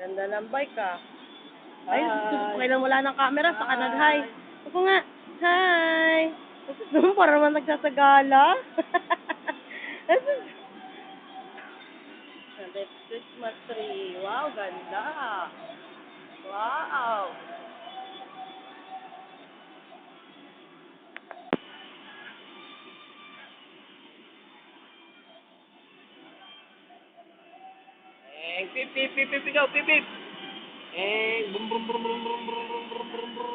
Ganda ng bike ah. Ay, kailan wala ng camera sa kanal. Hi. Ako nga. Hi. Tapos para naman nagsasagala. That's Christmas tree. Wow, ganda. Wow. Pip, pip, pip, pip, go, pip, pip. Boom, boom, boom, boom, boom, boom, boom, boom, boom, boom.